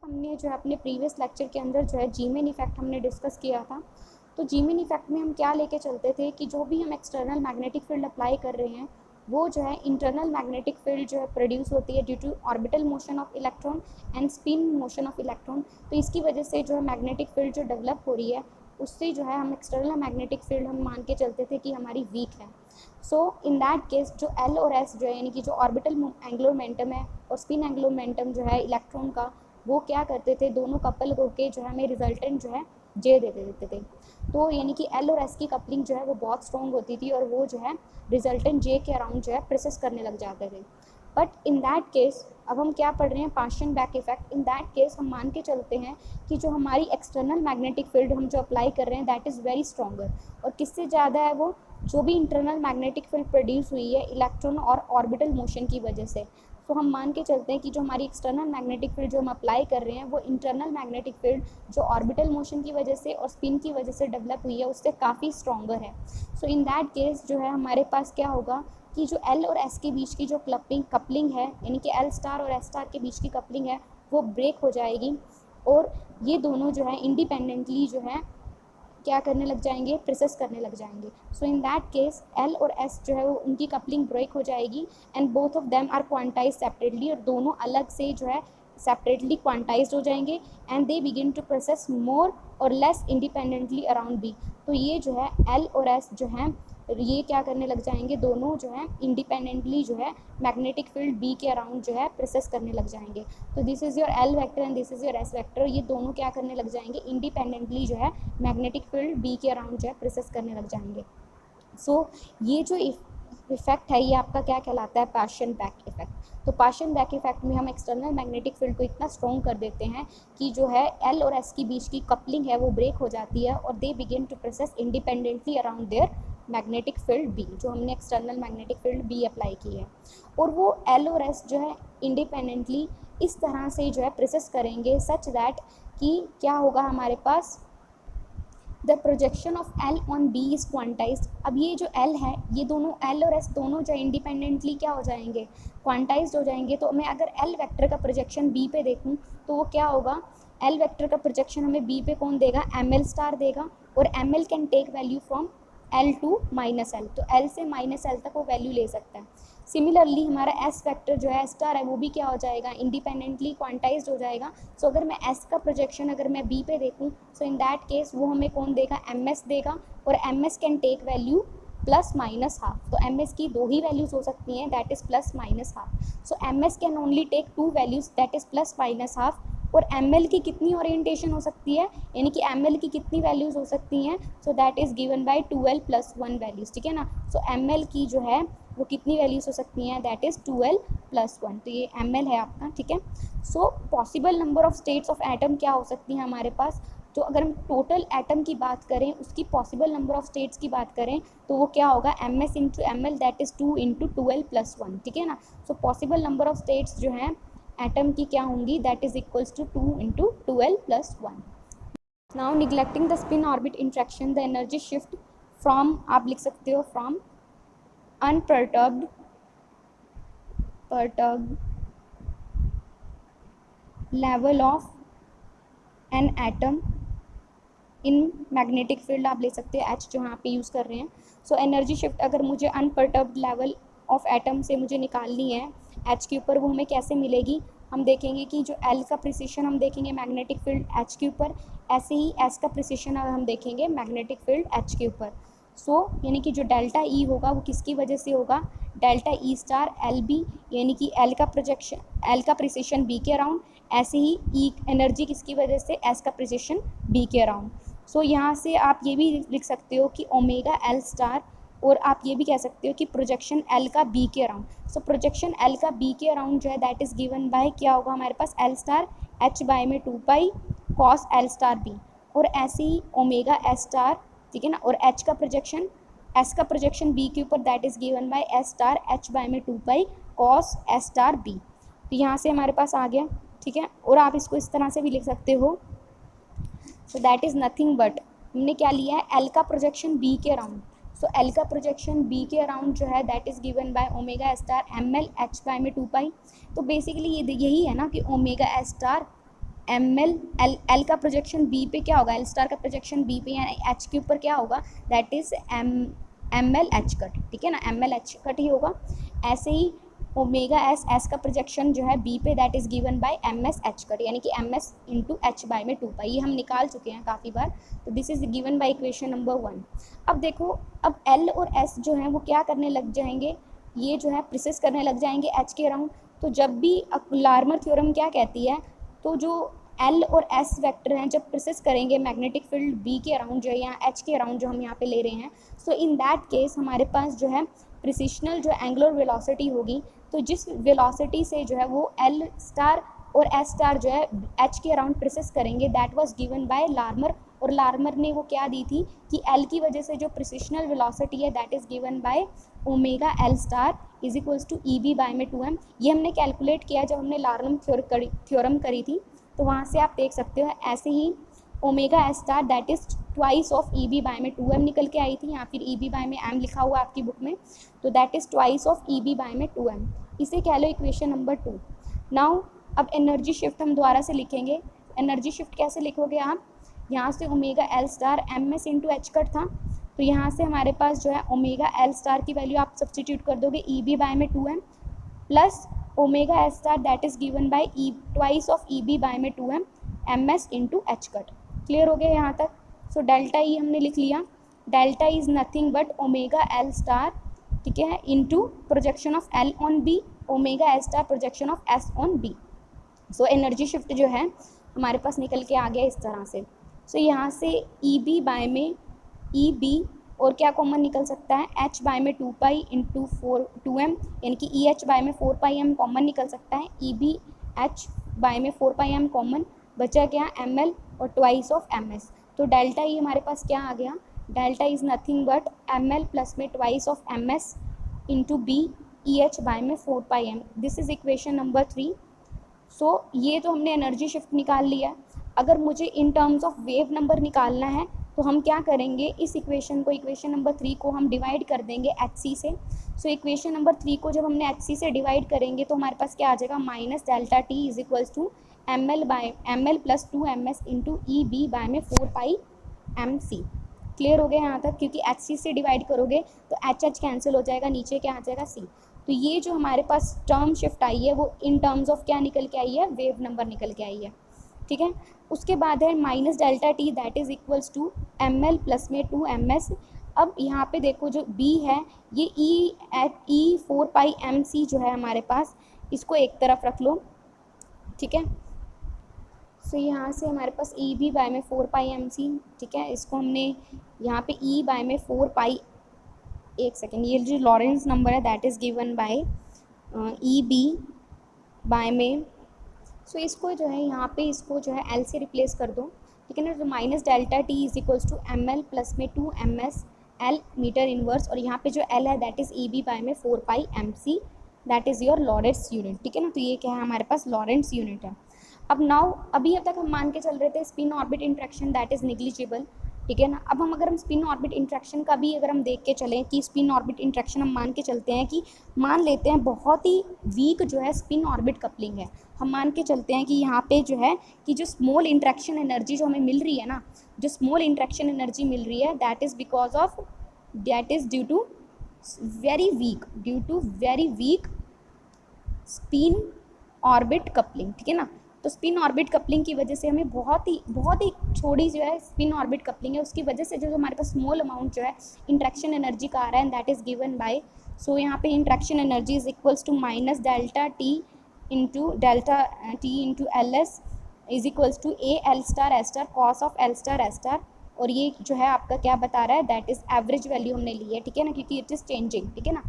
हमने जो है अपने प्रीवियस लेक्चर के अंदर जो है जीमेन इफेक्ट हमने डिस्कस किया था। तो जीमेन इफेक्ट में हम क्या लेके चलते थे कि जो भी हम एक्सटर्नल मैग्नेटिक फील्ड अप्लाई कर रहे हैं वो जो है इंटरनल मैग्नेटिक फील्ड जो है प्रोड्यूस होती है due to orbital motion of electron and spin motion of electron. तो इसकी वजह से जो है मैग्नेटिक फील्ड जो डेवलप हो रही है उससे जो है हम एक्सटर्नल मैग्नेटिक फील्ड हम मान के चलते थे कि हमारी वीक है। सो इन दैट केस जो एल और एस जो है यानी कि जो ऑर्बिटल एंगुलर मोमेंटम है और स्पिन एंगुलर मोमेंटम जो है इलेक्ट्रॉन का, वो क्या करते थे, दोनों कपल होके जो है हमें रिजल्टेंट जो है जे दे देते थे। तो यानी कि एल और एस की कपलिंग जो है वो बहुत स्ट्रॉन्ग होती थी और वो जो है रिजल्टेंट जे के अराउंड जो है प्रोसेस करने लग जाते थे। बट इन दैट केस अब हम क्या पढ़ रहे हैं, partial back effect. In that case हम मान के चलते हैं कि जो हमारी एक्सटर्नल मैग्नेटिक फील्ड हम जो अप्लाई कर रहे हैं दैट इज़ वेरी स्ट्रॉन्गर, और किससे ज़्यादा है वो, जो भी इंटरनल मैग्नेटिक फील्ड प्रोड्यूस हुई है इलेक्ट्रॉन और ऑर्बिटल मोशन की वजह से। तो हम मान के चलते हैं कि जो हमारी एक्सटर्नल मैग्नेटिक फील्ड जो हम अप्लाई कर रहे हैं वो इंटरनल मैग्नेटिक फील्ड जो ऑर्बिटल मोशन की वजह से और स्पिन की वजह से डेवलप हुई है उससे काफ़ी स्ट्रॉन्गर है। सो इन दैट केस जो है हमारे पास क्या होगा कि जो एल और एस के बीच की जो कपलिंग है यानी कि एल स्टार और एस स्टार के बीच की कपलिंग है वो ब्रेक हो जाएगी और ये दोनों जो है इंडिपेंडेंटली जो है क्या करने लग जाएंगे, प्रोसेस करने लग जाएंगे। So in that case L और एस जो है वो उनकी कपलिंग ब्रेक हो जाएगी and both of them are quantise separately, और दोनों अलग से जो है सेपरेटली क्वांटाइज्ड हो जाएंगे and they begin to process more or less independently around B. तो ये जो है एल और एस जो है ये क्या करने लग जाएंगे, दोनों जो है इंडिपेंडेंटली जो है मैग्नेटिक फील्ड बी के अराउंड जो है प्रोसेस करने लग जाएंगे। तो this is your L vector and this is your S vector, ये दोनों क्या करने लग जाएंगे, इंडिपेंडेंटली जो है मैग्नेटिक फील्ड बी के अराउंड जो है प्रोसेस करने लग जाएंगे। सो ये जो इफेक्ट है ये आपका क्या कहलाता है, पार्शियल बैक इफेक्ट। तो पार्शियल बैक इफेक्ट में हम एक्सटर्नल मैग्नेटिक फील्ड को इतना स्ट्रॉन्ग कर देते हैं कि जो है एल और एस के बीच की कपलिंग है वो ब्रेक हो जाती है और they begin to process independently around their magnetic field B, जो हमने external magnetic field B apply की है। और वो एल और एस जो है इंडिपेंडेंटली इस तरह से जो है प्रोसेस करेंगे सच दैट कि क्या होगा हमारे पास, the projection of L on B is quantized. अब ये जो एल है ये दोनों एल और एस दोनों जो इंडिपेंडेंटली क्या हो जाएंगे, क्वांटाइज्ड हो जाएंगे। तो मैं अगर एल वेक्टर का प्रोजेक्शन बी पे देखूँ तो वो क्या होगा, एल वेक्टर का प्रोजेक्शन हमें बी पे कौन देगा, एम एल स्टार देगा, और M L can take value from L to minus L, तो एल से माइनस एल तक वो वैल्यू ले सकता है। सिमिलरली हमारा एस वेक्टर जो है स्टार है वो भी क्या हो जाएगा, इंडिपेंडेंटली क्वांटाइज्ड हो जाएगा। सो अगर मैं एस का प्रोजेक्शन अगर मैं बी पे देखूँ सो इन दैट केस वो हमें कौन देगा, एम एस देगा, और M S can take value plus minus half. तो एम एस की दो ही वैल्यूज हो सकती हैं that is plus minus half. So M S can only take two values that is plus minus half. और एम एल की कितनी ओरिएंटेशन हो सकती है, यानी कि एम एल की कितनी वैल्यूज हो सकती हैं, सो that is given bye 2l plus 1 values, ठीक है ना। सो एम एल की जो है वो कितनी वैल्यूज हो सकती हैं, दैट इज़ 2l प्लस 1, तो ये एम एल है आपका, ठीक है। सो possible number of states of atom क्या हो सकती हैं हमारे पास, तो अगर हम टोटल एटम की बात करें उसकी पॉसिबल नंबर ऑफ स्टेट्स की बात करें तो वो क्या होगा, M S into M L that is 2 into 2l plus 1, ठीक है ना। So possible number of states जो हैं एटम की क्या होंगी, that is equals to 2 into 2l plus 1। Now neglecting the spin orbit interaction the energy shift from, आप लिख सकते हो from unperturbed level of an atom in magnetic field, आप ले सकते हैं एच जो यहाँ पे यूज़ कर रहे हैं। सो एनर्जी शिफ्ट अगर मुझे अनपर्टर्ब्ड लेवल ऑफ एटम से मुझे निकालनी है एच के ऊपर, वो हमें कैसे मिलेगी, हम देखेंगे कि जो एल का प्रिसिशन हम देखेंगे मैग्नेटिक फील्ड एच के ऊपर, ऐसे ही एस का प्रिसिशन हम देखेंगे मैग्नेटिक फील्ड एच के ऊपर। सो यानी कि जो डेल्टा ई होगा वो किसकी वजह से होगा, delta E star L B, यानी कि एल का प्रोजेक्शन, एल का प्रिसिशन बी के अराउंड, ऐसे ही ई एनर्जी किसकी वजह से, एस का प्रिसिशन बी के अराउंड। सो यहाँ से आप ये भी लिख सकते हो कि ओमेगा एल स्टार, और आप ये भी कह सकते हो कि प्रोजेक्शन एल का बी के अराउंड। सो प्रोजेक्शन एल का बी के अराउंड जो है दैट इज़ गिवन बाय क्या होगा हमारे पास, एल स्टार एच बाय में 2 pi cos L star B, और ऐसे ही ओमेगा एस स्टार, ठीक है ना, और एच का प्रोजेक्शन, एस का प्रोजेक्शन बी के ऊपर that is given by S star H by में 2 pi cos S star B. तो यहाँ से हमारे पास आ गया, ठीक है। और आप इसको इस तरह से भी लिख सकते हो, so that is nothing but, हमने क्या लिया है, एल का प्रोजेक्शन बी के अराउंड। सो एल का प्रोजेक्शन बी के अराउंड जो है that is given by omega star M L H by में 2 पाई। तो बेसिकली ये यही है ना कि omega S star M L L का प्रोजेक्शन बी पे क्या होगा, एल स्टार का प्रोजेक्शन बी पे यानी एच के ऊपर क्या होगा, that is M L H cut, ठीक है ना, एम एल एच कट ही होगा। ऐसे ही ओमेगा एस, एस का प्रोजेक्शन जो है बी पे that is given by M S H cut, यानी कि M S into H by में 2 पाई, ये हम निकाल चुके हैं काफ़ी बार। तो this is given by equation number 1। अब देखो, अब एल और एस जो है वो क्या करने लग जाएंगे, ये जो है प्रिसिस करने लग जाएंगे एच के अराउंड। तो जब भी लार्मर थ्योरम क्या कहती है, तो जो एल और एस वेक्टर हैं जब प्रिसिस करेंगे मैग्नेटिक फील्ड बी के अराउंड जो है या एच के अराउंड जो हम यहाँ पे ले रहे हैं, सो इन दैट केस हमारे पास जो है प्रिसिशनल जो एंगुलर वेलोसिटी होगी, तो जिस वेलोसिटी से जो है वो एल स्टार और एस स्टार जो है एच के अराउंड प्रिसिस करेंगे, that was given by Larmor. और लार्मर ने वो क्या दी थी कि एल की वजह से जो प्रिसिशनल वेलोसिटी है that is given by omega L star is equals to E B bye में 2m। ये हमने कैलकुलेट किया जब हमने लार्मर थ्योरम करी थी, तो वहाँ से आप देख सकते हो। ऐसे ही omega S star that is twice of E B bye में 2m निकल के आई थी, या फिर ई बी बाय में m लिखा हुआ आपकी बुक में, तो that is twice of E B bye में 2m। इसे कह लो इक्वेशन नंबर 2। नाउ अब एनर्जी शिफ्ट हम दोबारा से लिखेंगे। एनर्जी शिफ्ट कैसे लिखोगे आप, यहाँ से omega L star M S into H cut था, तो यहाँ से हमारे पास जो है ओमेगा एल स्टार की वैल्यू आप सब्सटीट्यूट कर दोगे ई बी बाय में 2m plus omega S star that is given by E twice of E B bye में 2m M S into H cut. Clear हो गया यहाँ तक। सो डेल्टा ई हमने लिख लिया, delta is nothing but omega L star, ठीक है, into projection of L on B, omega L star projection of S on B. So energy shift जो है हमारे पास निकल के आ गया इस तरह से। सो यहाँ से ई बी बाय में ई बी और क्या कॉमन निकल सकता है, एच बाय में 2 पाई इंटू 2m, यानी कि ई एच बाय में 4 पाई एम कॉमन निकल सकता है, ई बी एच बाय में 4 पाई एम कॉमन, बचा क्या एम एल और ट्वाइस ऑफ एम एस। तो डेल्टा ई हमारे पास क्या आ गया, delta is nothing but M L plus में twice of M S into B E H by में 4 pi M. This is equation number 3। So ये तो हमने एनर्जी शिफ्ट निकाल लिया। अगर मुझे in terms of wave number निकालना है तो हम क्या करेंगे, इस इक्वेशन को, इक्वेशन नंबर 3 को हम डिवाइड कर देंगे एच सी से। सो इक्वेशन नंबर 3 को जब हमने एच सी से डिवाइड करेंगे तो हमारे पास क्या आ जाएगा, minus delta T is equals to M L plus 2ms into E B bye में 4 पाई एम सी। क्लियर हो गया यहाँ तक, क्योंकि एच सी से डिवाइड करोगे तो एच एच कैंसिल हो जाएगा, नीचे क्या आ जाएगा सी। तो ये जो हमारे पास टर्म शिफ्ट आई है वो इन टर्म्स ऑफ क्या निकल के आई है, वेव नंबर निकल के आई है, ठीक है। उसके बाद है minus delta T that is equals to M L plus में 2ms। अब यहाँ पे देखो जो b है ये ई 4 पाई एम सी जो है हमारे पास, इसको एक तरफ रख लो, ठीक है। सो यहाँ से हमारे पास ई बी बाय में 4 पाई एम सी, ठीक है, इसको हमने यहाँ पे ई बाय में 4 पाई, एक सेकेंड, ये जो लॉरेंस नंबर है that is given by E B bye में, सो इसको जो है यहाँ पे इसको जो है एल से रिप्लेस कर दो, ठीक है ना। तो minus delta T is equals to M L plus में 2ms एल मीटर इनवर्स, और यहाँ पे जो एल है that is E B bye में 4 pi M C, that is your Lorentz unit, ठीक है ना। तो ये क्या है हमारे पास लॉरेंट्स यूनिट है। अब नाउ अभी अब तक हम मान के चल रहे थे spin orbit interaction that is negligible, ठीक है ना। अब हम अगर हम स्पिन ऑर्बिट इंट्रैक्शन का भी अगर हम देख के चलें कि स्पिन ऑर्बिट इंट्रैक्शन हम मान के चलते हैं कि मान लेते हैं बहुत ही वीक जो है स्पिन ऑर्बिट कपलिंग है, हम मान के चलते हैं कि यहाँ पे जो है कि जो स्मॉल इंट्रैक्शन एनर्जी जो हमें मिल रही है ना, जो स्मॉल इंट्रैक्शन एनर्जी मिल रही है that is because of, that is due to very weak spin orbit coupling, ठीक है ना। तो स्पिन ऑर्बिट कपलिंग की वजह से हमें बहुत ही छोटी जो है स्पिन ऑर्बिट कपलिंग है, उसकी वजह से जो हमारे पास स्मॉल अमाउंट जो है इंट्रैक्शन एनर्जी का आ रहा है, that is given by, so यहाँ पे interaction energy is equals to minus delta T into L S is equals to A L star S star cos of L star S star. और ये जो है आपका क्या बता रहा है, दैट इज़ एवरेज वैल्यू हमने ली है, ठीक है ना, क्योंकि इट इज़ चेंजिंग, ठीक है ना।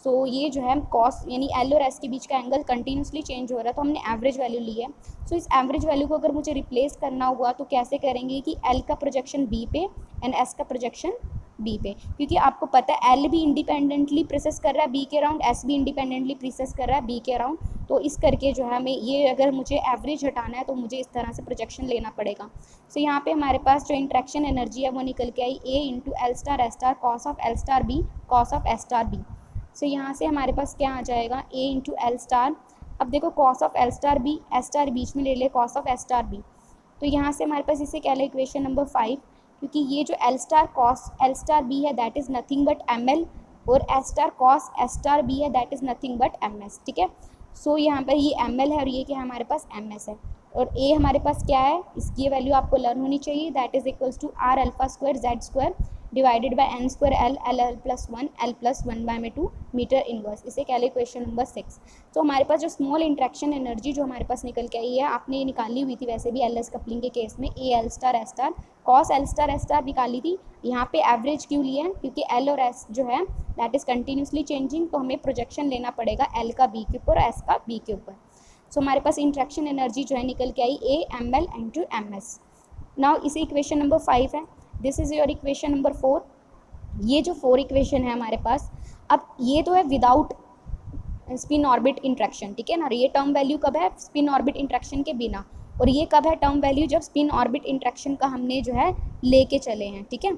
सो ये जो है कॉस यानी एल और एस के बीच का एंगल कंटिन्यूसली चेंज हो रहा है, तो हमने एवरेज वैल्यू ली है। सो इस एवरेज वैल्यू को अगर मुझे रिप्लेस करना हुआ तो कैसे करेंगे कि एल का प्रोजेक्शन बी पे एंड एस का प्रोजेक्शन बी पे, क्योंकि आपको पता है एल भी इंडिपेंडेंटली प्रोसेस कर रहा है बी के अराउंड, एस भी इंडिपेंडेंटली प्रोसेस कर रहा है बी के अराउंड। तो इस करके जो है हमें ये अगर मुझे एवरेज हटाना है तो मुझे इस तरह से प्रोजेक्शन लेना पड़ेगा। सो यहाँ पे हमारे पास जो इंट्रैक्शन एनर्जी है वो निकल के आई A into L star S star cos of L star B cos of S star B. So यहाँ से हमारे पास क्या आ जाएगा, ए इंटू एल स्टार अब देखो cos of L star B, S star बीच में ले ले cos of S star B, तो यहाँ से हमारे पास इसे क्या है इक्वेशन नंबर 5, क्योंकि ये जो L star cos L star B है that is nothing but M L, और S star cos S star B है that is nothing but M S, ठीक है। सो यहाँ पर ये एम एल है और ये क्या है हमारे पास एम एस है, और ए हमारे पास क्या है, इसकी वैल्यू आपको लर्न होनी चाहिए, that is equals to R alpha square Z square divided by N square L L L plus one by में 2 मीटर इनवर्स, इसे क्या है इक्वेशन नंबर 6। तो हमारे पास जो स्मॉल इंट्रैक्शन एनर्जी जो हमारे पास निकल के आई है, आपने ये निकाली हुई थी वैसे भी एल एस कपलिंग के केस में, ए L star S star cos L star S star निकाली थी, यहाँ पे एवरेज क्यों लिया है, क्योंकि एल और एस जो है दैट इज कंटिन्यूसली चेंजिंग, तो हमें प्रोजेक्शन लेना पड़ेगा एल का बी के ऊपर और एस का बी के ऊपर। सो हमारे पास इंट्रैक्शन एनर्जी जो है निकल के आई A M L into M S. Now इसे इक्वेशन नंबर 5 है, this is your equation number 4। ये जो 4 इक्वेशन है हमारे पास, अब ये तो है विदाउट स्पिन ऑर्बिट इंट्रैक्शन, ठीक है ना, ये टर्म वैल्यू कब है स्पिन ऑर्बिट इंट्रैक्शन के बिना, और ये कब है टर्म वैल्यू जब स्पिन ऑर्बिट इंट्रैक्शन का हमने जो है लेके चले हैं, ठीक है।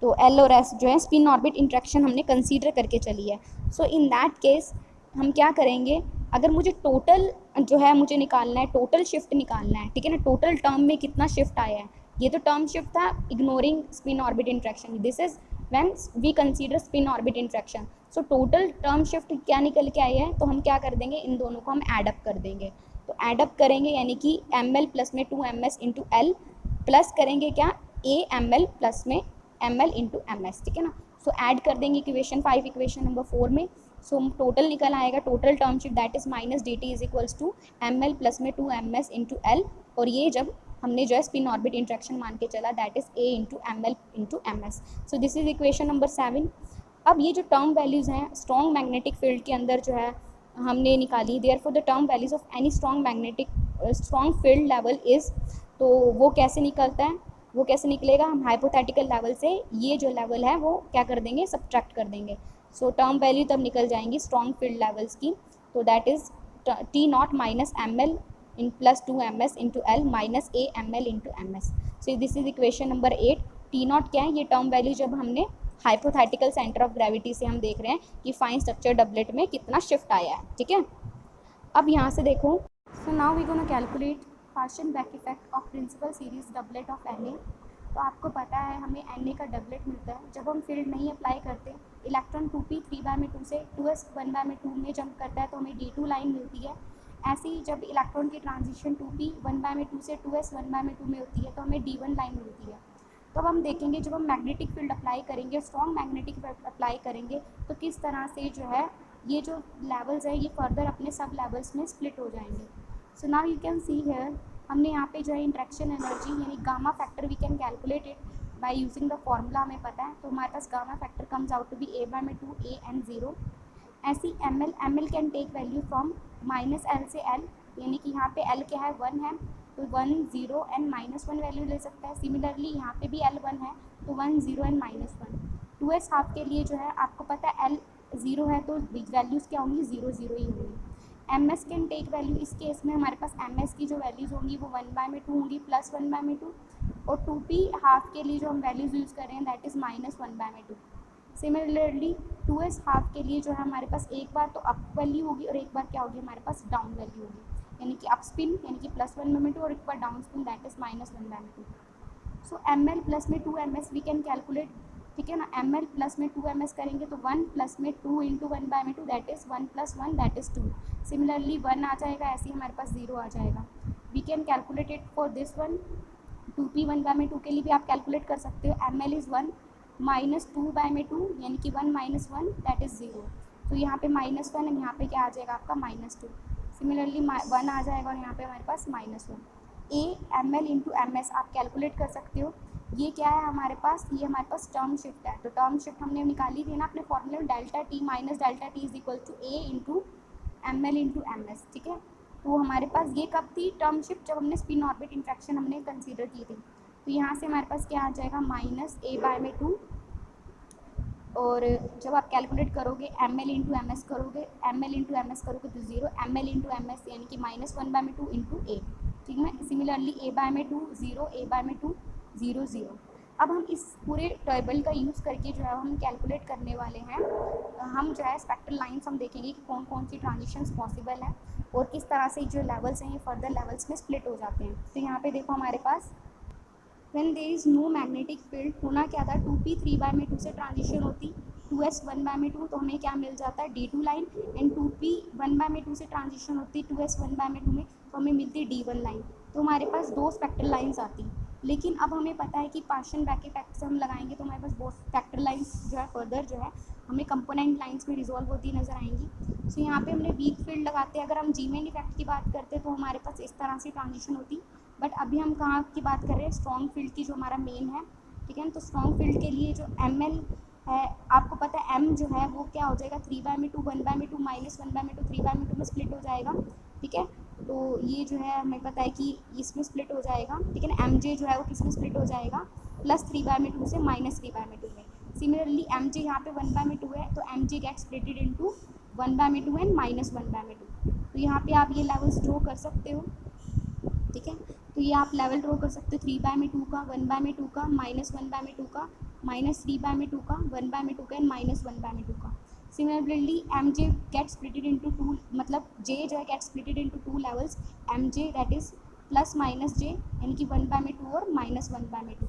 तो एल और एस जो है स्पिन ऑर्बिट इंट्रैक्शन हमने कंसीडर करके चली है। सो इन दैट केस हम क्या करेंगे, अगर मुझे टोटल जो है मुझे निकालना है, टोटल शिफ्ट निकालना है, ठीक है ना, टोटल टर्म में कितना शिफ्ट आया है, ये तो टर्म शिफ्ट था ignoring spin orbit interaction, this is when we consider spin orbit interaction. So total term shift क्या निकल के आई है, तो हम क्या कर देंगे, इन दोनों को हम एडअप कर देंगे, तो एडअप करेंगे यानी कि एम एल प्लस में 2ms इंटू एल प्लस करेंगे क्या ए एम एल प्लस में M L into M S, ठीक है ना। सो ऐड कर देंगे इक्वेशन 5 इक्वेशन नंबर 4 में। सो टोटल निकल आएगा, total term shift that is minus D T is equals to M L plus में 2ms इंटू एल, और ये जब हमने जो है स्पिन ऑर्बिट इंट्रैक्शन मान के चला that is a into M L into M S. So this is equation number 7। अब ये जो टर्म वैल्यूज़ हैं स्ट्रॉन्ग मैग्नेटिक फील्ड के अंदर जो है हमने निकाली, there for the term values of any strong field level is, तो वो कैसे निकलता है, वो कैसे निकलेगा, हम हाइपोथेटिकल लेवल से ये जो लेवल है वो क्या कर देंगे, सब्ट्रैक्ट कर देंगे। सो टर्म वैल्यू तब निकल जाएंगी स्ट्रॉन्ग फील्ड लेवल्स की, तो that is T naught minus M L in plus 2ms into L minus A M L into M S. So this is equation number 8। T naught क्या है, ये term value जब हमने hypothetical centre of gravity से हम देख रहे हैं कि फाइन स्ट्रक्चर डबलेट में कितना शिफ्ट आया है, ठीक है। अब यहाँ से देखो, so now we gonna calculate partial back effect of principle series doublet of N A. तो आपको पता है हमें एन ए का डबलेट मिलता है जब हम फील्ड नहीं अप्लाई करते, इलेक्ट्रॉन 2p 3/2 से 2s 1/2 में जंप करता है तो हमें d2 लाइन मिलती है। ऐसे ही जब इलेक्ट्रॉन की ट्रांजिशन 2p 1/2 से 2s 1/2 में होती है तो हमें d1 लाइन मिलती है। तो अब हम देखेंगे जब हम मैग्नेटिक फील्ड अप्लाई करेंगे, स्ट्रॉन्ग मैग्नेटिक फील्ड अप्लाई करेंगे, तो किस तरह से जो है ये जो लेवल्स है ये फर्दर अपने सब लेवल्स में स्प्लिट हो जाएंगे। So now you can see here, हमने यहाँ पे जो है इंट्रैक्शन एनर्जी यानी gamma factor we can calculate it by using the formula, हमें पता है, तो हमारे पास gamma factor comes out to be a/2 a and 0। ऐसी M L can take value from minus L से एल, यानी कि यहाँ पे एल क्या है 1 है, तो 1 0 एंड -1 वैल्यू ले सकता है। सिमिलरली यहाँ पे भी एल 1 है तो 1 0 एंड -1। 2s हाफ के लिए जो है आपको पता है एल 0 है तो वैल्यूज़ क्या होंगी 0 0 ही होंगी। M S can take value, इस केस में हमारे पास एम एस की जो वैल्यूज़ होंगी वो 1/2 होंगी प्लस 1/2, और 2p हाफ के लिए जो हम वैल्यूज़ यूज़ कर रहे हैं that is -1/2। Similarly 2s half के लिए जो है हमारे पास एक बार तो अप वैल्यू होगी और एक बार क्या होगी हमारे पास डाउन वैल्यू होगी, यानी कि अप स्पिन यानी कि +1/2 और एक बार down spin that is -1/2। So M L plus में 2ms वी कैन कैलकुलेट, ठीक है ना। एम एल प्लस में 2ms करेंगे तो 1 प्लस में 2 into 1/2 that is 1 + 1 that is 2। Similarly 1 आ जाएगा, ऐसे ही हमारे पास 0 आ जाएगा। We can calculate it for this one, 2p 1/2 के लिए भी आप कैलकुलेट कर सकते हो। एम एल इज़ 1 माइनस 2/2 यानी कि 1 - 1 दैट इज़ 0। तो यहाँ पे -1 एंड यहाँ पे क्या आ जाएगा आपका -2। सिमिलरली 1 आ जाएगा और यहाँ पे हमारे पास -1। A M L into M S आप कैलकुलेट कर सकते हो। ये क्या है हमारे पास, ये हमारे पास टर्म शिफ्ट है, तो टर्म शिफ्ट हमने निकाली थी ना अपने फॉर्मूले में, delta T minus delta T is equal to A into M L into M S, ठीक है। तो हमारे पास ये कब थी टर्म शिफ्ट, जब हमने स्पिन ऑर्बिट इंट्रैक्शन हमने कंसीडर की थी। तो यहाँ से हमारे पास क्या आ जाएगा -a/2, और जब आप कैलकुलेट करोगे M L into M S करोगे, M L into M S करोगे तो 0, M L into M S यानी कि -1/2 इंटू ए, ठीक है। Similarly a/2 0, a/2 0 0। अब हम इस पूरे टेबल का यूज़ करके जो है हम कैलकुलेट करने वाले हैं, हम जो है स्पेक्ट्रल लाइन्स हम देखेंगे कि कौन कौन सी ट्रांजिशंस पॉसिबल है और किस तरह से जो लेवल्स हैं ये फर्दर लेवल्स में स्प्लिट हो जाते हैं। तो यहाँ पे देखो हमारे पास when there is no magnetic field, होना क्या था, 2p 3/2 से ट्रांजिशन होती, 2s 1/2, तो हमें क्या मिल जाता है d2 लाइन, एंड 2p 1/2 से ट्रांजिशन होती 2s 1/2 में, तो हमें मिलती d1 लाइन। तो हमारे पास दो स्पेक्ट्रल लाइन्स आती। लेकिन अब हमें पता है कि पार्शियल ब्रैकेट फैक्टर से हम लगाएंगे तो हमारे पास बहुत स्पेक्ट्रल लाइन्स जो है फर्दर जो है हमें कंपोनेंट लाइन्स में रिजॉल्व होती नजर आएंगी। सो यहाँ पे हमने वीक फील्ड लगाते हैं। अगर हम जीमेन इफेक्ट की बात करते तो हमारे पास इस तरह से ट्रांजिशन होती, बट अभी हम कहाँ की बात कर रहे हैं, स्ट्रॉन्ग फील्ड की जो हमारा मेन है, ठीक है। तो स्ट्रॉन्ग फील्ड के लिए जो ML है, आपको पता है M जो है वो क्या हो जाएगा, 3/2 1/2 माइनस 1/2 3/2 में स्प्लिट हो जाएगा, ठीक है। तो ये जो है हमें पता है कि इसमें स्प्लिट हो जाएगा, ठीक है ना। MJ जो है वो किस में स्प्लिट हो जाएगा, +3/2 से -3/2 में। सिमिलरली MJ यहाँ पे 1/2 है तो MJ get splitted into 1/2 and -1/2। तो यहाँ पे आप ये लेवल्स ड्रॉ कर सकते हो, ठीक है। तो ये आप लेवल ड्रॉ कर सकते हो 3/2 का, 1/2 का, -1/2 का, -3/2 का, 1/2 का एंड -1/2 का। Similarly MJ get splitted into 2, मतलब J जो है get splitted into 2 levels, MJ that is plus minus J, यानी कि 1/2 और -1/2।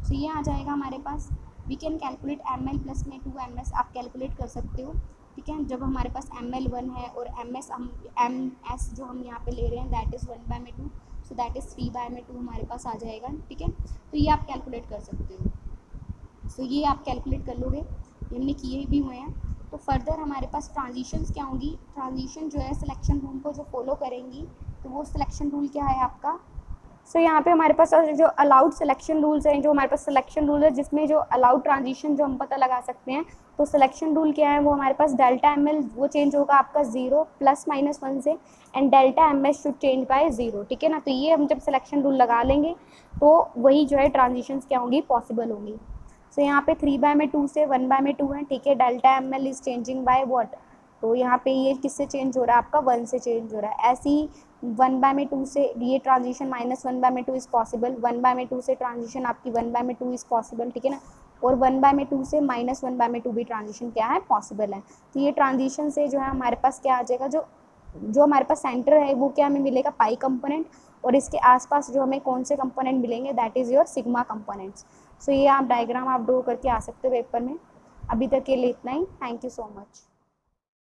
सो ये आ जाएगा हमारे पास। We can calculate ML plus में 2MS आप कैलकुलेट कर सकते हो, ठीक है। जब हमारे पास ML 1 है और MS जो हम यहाँ पे ले रहे हैं that is 1/2, so that is 3/2 हमारे पास आ जाएगा, ठीक है। तो ये आप कैलकुलेट कर सकते हो। सो ये आप कैलकुलेट कर लोगे, ये हमने किए भी हुए हैं। तो फर्दर हमारे पास ट्रांजिशंस क्या होंगी, ट्रांजिशन जो है सिलेक्शन रूल को जो फॉलो करेंगी, तो वो सिलेक्शन रूल क्या है आपका। सो यहाँ पे हमारे पास जो अलाउड सिलेक्शन रूल्स हैं, जो हमारे पास सिलेक्शन रूल है जिसमें जो अलाउड ट्रांजिशन जो हम पता लगा सकते हैं, तो सिलेक्शन रूल क्या है, वो हमारे पास डेल्टा ML वो चेंज होगा आपका 0 +-1 से, and delta MS should change bye 0, ठीक है ना। तो ये हम जब सिलेक्शन रूल लगा लेंगे तो वही जो है ट्रांजिशंस क्या होंगी, पॉसिबल होंगी। सो यहाँ पे 3/2 से 1/2 है, ठीक है। Delta ML is changing by what, तो यहाँ पे ये किससे चेंज हो रहा है आपका 1 से चेंज हो रहा है। ऐसे ही 1/2 से ये ट्रांजिशन -1/2 इज़ पॉसिबल, 1/2 से ट्रांजिशन आपकी 1/2 इज़ पॉसिबल, ठीक है ना। और 1/2 से -1/2 भी ट्रांजिशन क्या है, पॉसिबल है। तो ये ट्रांजिशन से जो है हमारे पास क्या आ जाएगा, जो हमारे पास सेंटर है वो क्या हमें मिलेगा, पाई कंपोनेंट, और इसके आसपास जो हमें कौन से कंपोनेंट मिलेंगे, that is your sigma components. So ये आप डायग्राम आप ड्रॉ करके आ सकते हो पेपर में। अभी तक के लिए इतना ही, थैंक यू सो मच।